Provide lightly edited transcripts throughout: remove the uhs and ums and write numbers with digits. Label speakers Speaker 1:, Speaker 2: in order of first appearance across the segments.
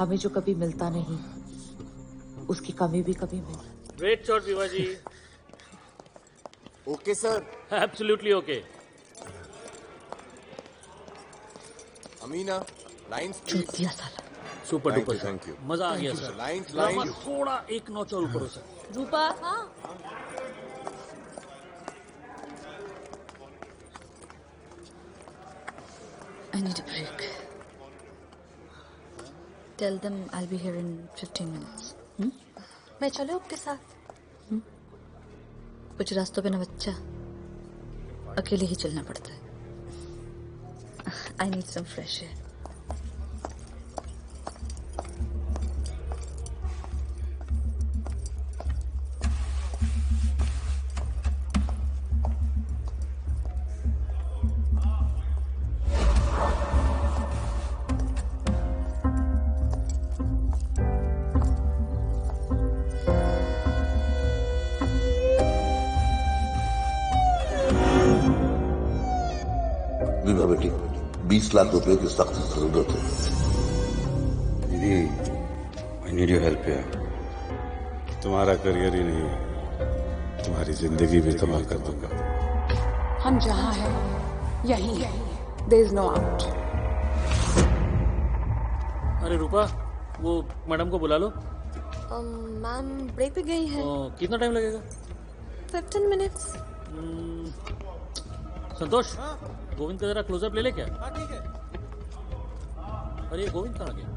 Speaker 1: हमें जो कभी मिलता नहीं, उसकी कमी भी कभी मिल।
Speaker 2: ग्रेट शॉट विवाजी।
Speaker 3: Okay sir.
Speaker 2: Absolutely okay.
Speaker 3: Amina, lines
Speaker 1: चूत
Speaker 3: प्लीज।
Speaker 1: दिया साला।
Speaker 2: Super duper
Speaker 3: thank you.
Speaker 2: मजा आ गया सर।
Speaker 3: Lines
Speaker 2: drama
Speaker 3: lines.
Speaker 2: थोड़ा एक नॉच और ऊपर हो sir.
Speaker 1: Rupa, I need a break. Tell them I'll be here in 15 minutes. मैं चले आपके साथ? कुछ रास्तों पे ना बच्चा, अकेले ही चलना पड़ता है. I need some fresh air.
Speaker 4: Vibha बेटी, 20 लाख रुपए की सख्त जरूरत है।
Speaker 5: दीदी, I need your help यार। तुम्हारा करियर ही नहीं, तुम्हारी जिंदगी भी तबाह कर दूंगा।
Speaker 6: हम जहाँ हैं यहीं है। There is no out.
Speaker 2: अरे रूपा, वो मैडम को बुला लो।
Speaker 7: मैम ब्रेक पे गई है।
Speaker 2: कितना टाइम लगेगा?
Speaker 7: 15 मिनट्स।
Speaker 2: संतोष, गोविंद का जरा क्लोजअप ले ले क्या? हाँ ठीक है। अरे गोविंद कहाँ गया?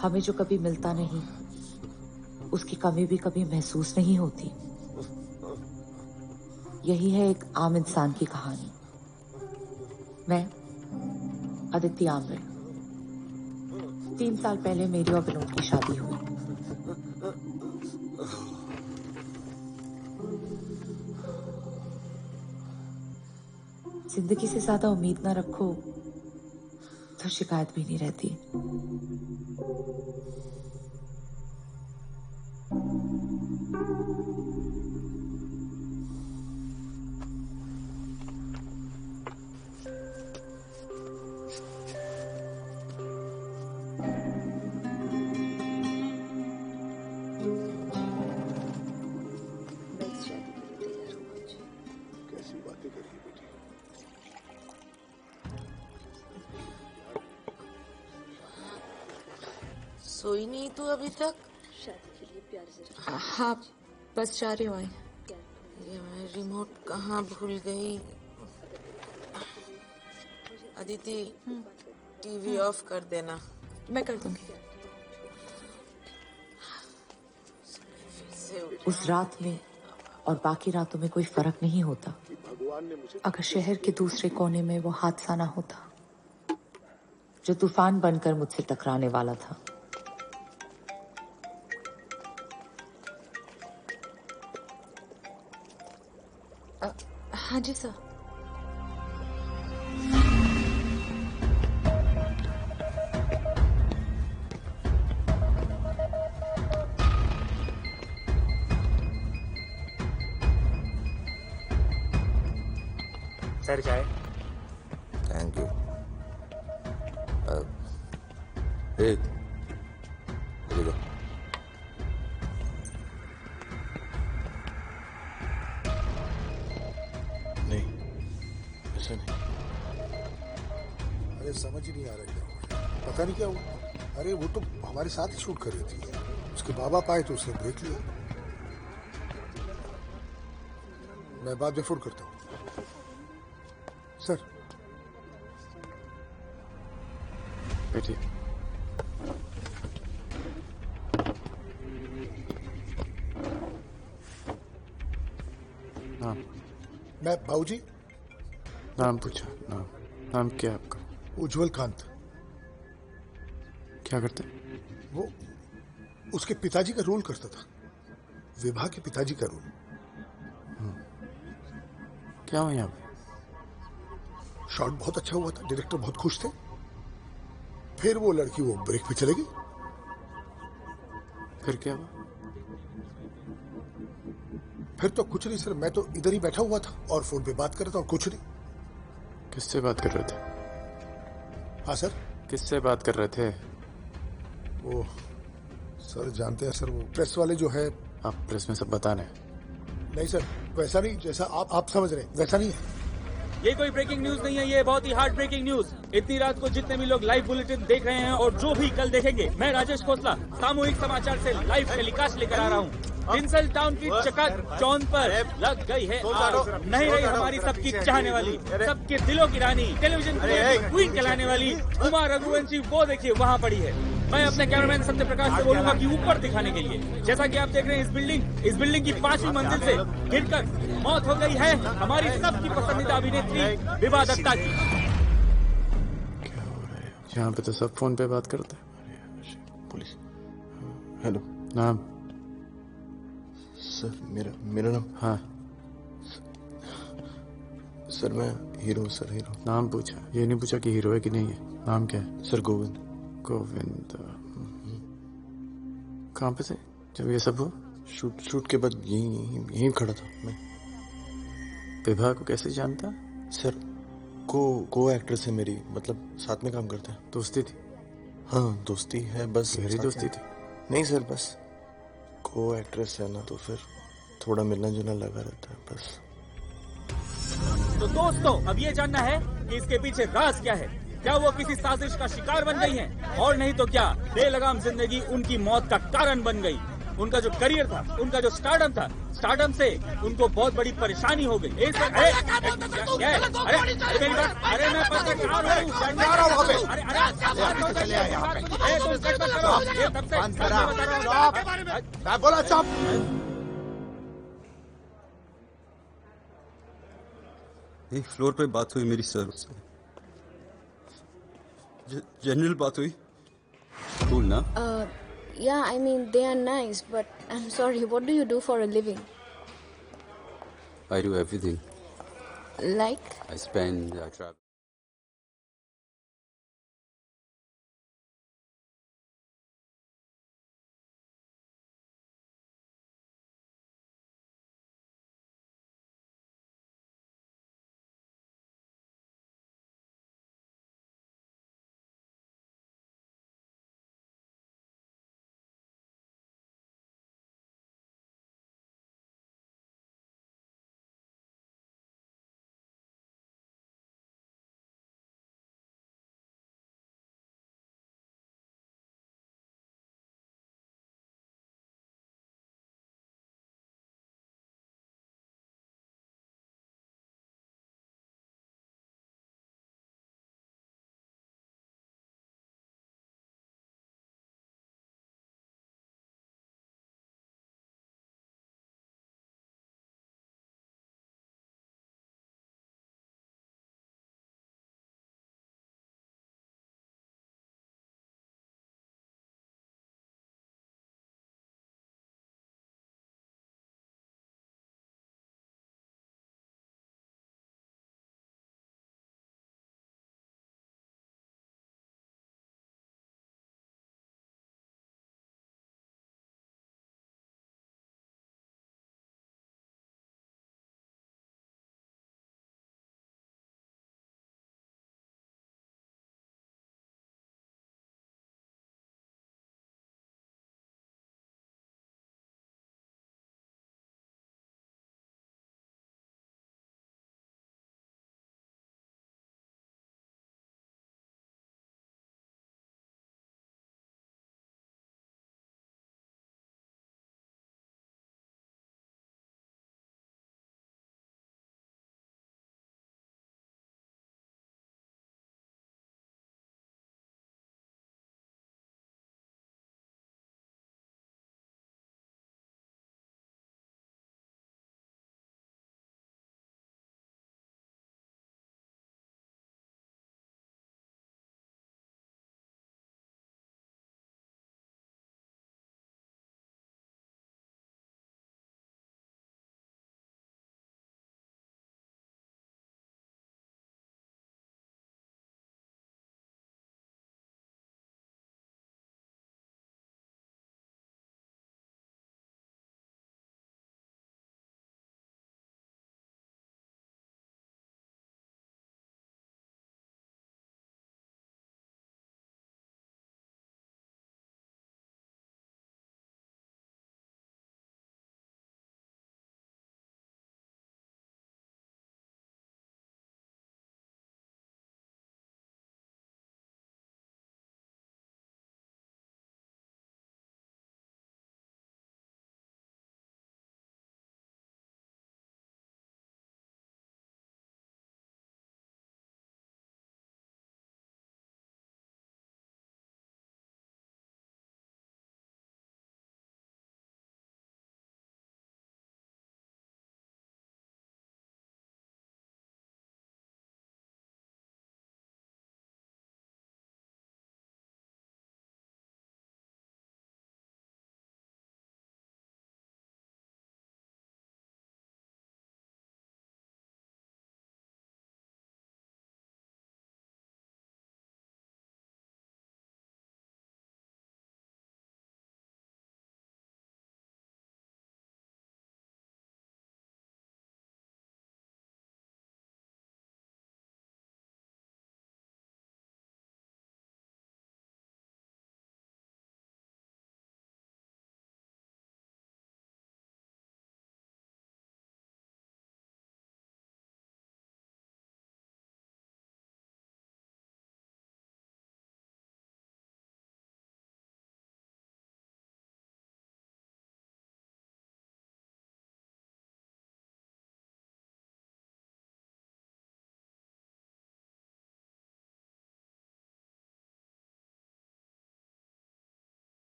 Speaker 1: हमें जो कभी मिलता नहीं, उसकी कमी भी कभी महसूस नहीं होती। यही है एक आम इंसान की कहानी। मैं अदिति आमरे। 3 साल पहले मेरी और विनोद की शादी हुई। जिंदगी से ज्यादा उम्मीद ना रखो तो शिकायत भी नहीं रहती।
Speaker 7: सोई नहीं तू अभी तक?
Speaker 6: हाँ, बस जा रही हूँ।
Speaker 7: ये मैं रिमोट कहाँ भूल गई? अदिति, टीवी ऑफ कर देना।
Speaker 6: मैं कर दूंगी।
Speaker 1: उस रात में और बाकी रातों में कोई फर्क नहीं होता अगर शहर के दूसरे कोने में वो हादसा ना होता जो तूफान बनकर मुझसे टकराने वाला था।
Speaker 6: हाँ जी सर।
Speaker 2: सर चाय।
Speaker 3: Thank you. देखो
Speaker 5: नहीं, ऐसा नहीं।
Speaker 8: पता नहीं क्या हुआ। अरे वो तो हमारे साथ ही शूट कर रही थी, उसके बाबा पाए तो उसने ब्रेक लिया। मैं बाद में फोन करता हूँ सर।
Speaker 5: बैठिए। नाम?
Speaker 8: मैं बाबूजी।
Speaker 5: नाम पूछा। नाम क्या है आपका?
Speaker 8: उज्जवल कांत।
Speaker 5: क्या करते?
Speaker 8: वो उसके पिताजी का रोल करता था, विभा के पिताजी का रोल।
Speaker 5: क्या हुआ यहाँ पे?
Speaker 8: शॉट बहुत अच्छा हुआ था, डायरेक्टर बहुत खुश थे। फिर वो लड़की वो ब्रेक पे चले गई।
Speaker 5: फिर क्या हुआ?
Speaker 8: फिर तो कुछ नहीं सर, मैं तो इधर ही बैठा हुआ था और फोन पे बात कर रहा था और कुछ नहीं।
Speaker 5: किससे बात कर रहे थे?
Speaker 8: हाँ सर।
Speaker 5: किससे बात कर रहे थे?
Speaker 8: वो सर जानते हैं सर, वो प्रेस वाले जो है।
Speaker 5: आप प्रेस में सब बताने?
Speaker 8: नहीं सर, वैसा नहीं जैसा आप समझ रहे हैं, वैसा नहीं है।
Speaker 2: ये कोई ब्रेकिंग न्यूज नहीं है, ये बहुत ही हार्ड ब्रेकिंग न्यूज। इतनी रात को जितने भी लोग लाइव बुलेटिन देख रहे हैं और जो भी कल देखेंगे, मैं राजेश खोसला सामूहिक समाचार से लाइव टेलीकास्ट लेकर आ रहा हूँ। किंसल टाउन की चकाक चौंध पर लग गई है आग। नहीं रही हमारी सबकी चाहने वाली, सबके दिलों की रानी, टेलीविजन क्वीन कहलाने वाली उमा रघुवंशी, वो देखिए वहाँ पड़ी है। मैं अपने कैमरामैन सत्य प्रकाश से बोलूंगा कि ऊपर दिखाने के लिए। जैसा कि आप देख रहे हैं, इस बिल्डिंग की 5वीं मंजिल से गिरकर मौत हो गई है हमारी सबकी पसंदीदा अभिनेत्री विभा दत्ता की।
Speaker 5: क्या हो रहा है यहाँ पे? तो सब फोन पे बात करते हैं।
Speaker 3: पुलिस। हेलो।
Speaker 5: नाम?
Speaker 3: सर मेरा नाम।
Speaker 5: हाँ
Speaker 3: सर मैं हीरो। Sir hero.
Speaker 5: नाम पूछा, ये नहीं पूछा कि हीरो है कि नहीं है। नाम क्या है?
Speaker 3: सर गोविंद।
Speaker 5: गोविंद। कहाँ पे थे जब ये सब हुआ?
Speaker 3: शूट के बाद यहीं खड़ा था मैं।
Speaker 5: विभा को कैसे जानता?
Speaker 3: सर को एक्ट्रेस है मेरी, मतलब साथ में काम करते हैं।
Speaker 5: दोस्ती थी?
Speaker 3: हाँ दोस्ती है, बस
Speaker 5: गहरी दोस्ती थी?
Speaker 3: नहीं सर, बस को एक्ट्रेस है ना, तो फिर थोड़ा मिलना जुलना लगा रहता है बस।
Speaker 2: तो दोस्तों, अब ये जानना है कि इसके पीछे राज क्या है। क्या वो किसी साजिश का शिकार बन गई हैं? और नहीं तो क्या बेलगाम जिंदगी उनकी मौत का कारण बन गई। उनका जो करियर था, उनका जो स्टारडम था, स्टारडम से उनको बहुत बड़ी परेशानी हो गई। अरे मैं पत्रकार हूँ।
Speaker 8: बोला चुप।
Speaker 9: एक फ्लोर पे बात हुई मेरी सर से, जनरल बात हुई। कूल ना?
Speaker 10: Yeah, I mean, they are nice, but I'm sorry, what do you do for a living?
Speaker 9: I do everything.
Speaker 10: Like?
Speaker 9: I travel.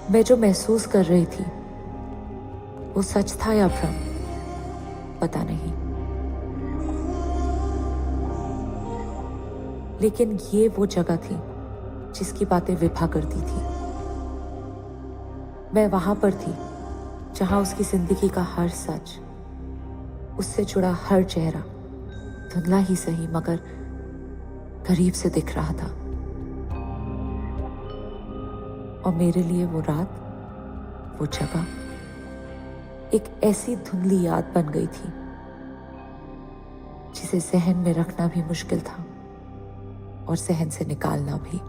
Speaker 1: मैं जो महसूस कर रही थी वो सच था या भ्रम, पता नहीं। लेकिन ये वो जगह थी जिसकी बातें विभा करती थी। मैं वहां पर थी जहां उसकी जिंदगी का हर सच, उससे जुड़ा हर चेहरा, धुंधला ही सही मगर करीब से दिख रहा था। और मेरे लिए वो रात, वो जगह एक ऐसी धुंधली याद बन गई थी जिसे जहन में रखना भी मुश्किल था और जहन से निकालना भी।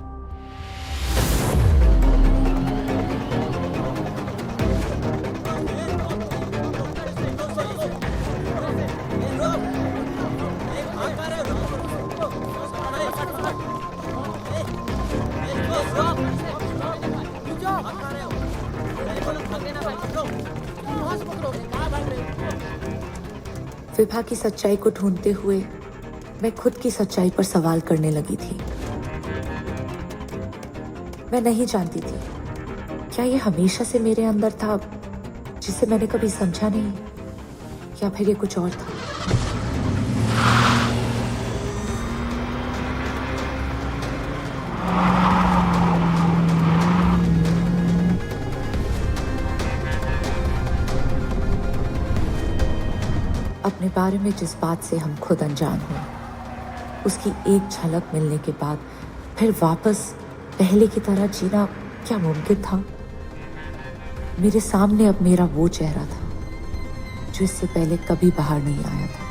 Speaker 1: विभा की सच्चाई को ढूंढते हुए मैं खुद की सच्चाई पर सवाल करने लगी थी। मैं नहीं जानती थी क्या ये हमेशा से मेरे अंदर था जिसे मैंने कभी समझा नहीं, या फिर ये कुछ और था। अपने बारे में जिस बात से हम खुद अनजान हुए, उसकी एक झलक मिलने के बाद फिर वापस पहले की तरह जीना क्या मुमकिन था? मेरे सामने अब मेरा वो चेहरा था जो इससे पहले कभी बाहर नहीं आया था।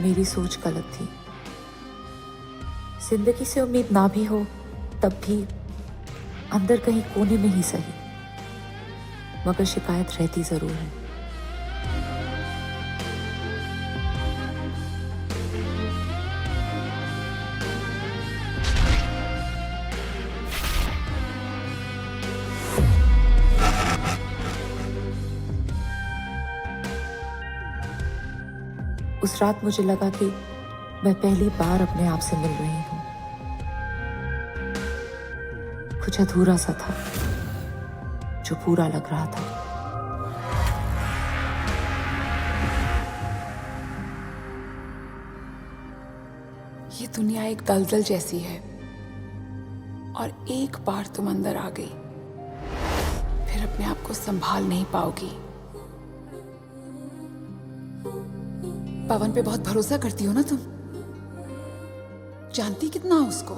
Speaker 1: मेरी सोच गलत थी। जिंदगी से उम्मीद ना भी हो तब भी अंदर कहीं कोने में ही सही, मगर शिकायत रहती जरूर है। उस रात मुझे लगा कि मैं पहली बार अपने आप से मिल रही हूं। कुछ अधूरा सा था जो पूरा लग रहा था।
Speaker 6: ये दुनिया एक दलदल जैसी है और एक बार तुम अंदर आ गई फिर अपने आप को संभाल नहीं पाओगी। पवन पे बहुत भरोसा करती हो ना तुम, जानती कितना उसको।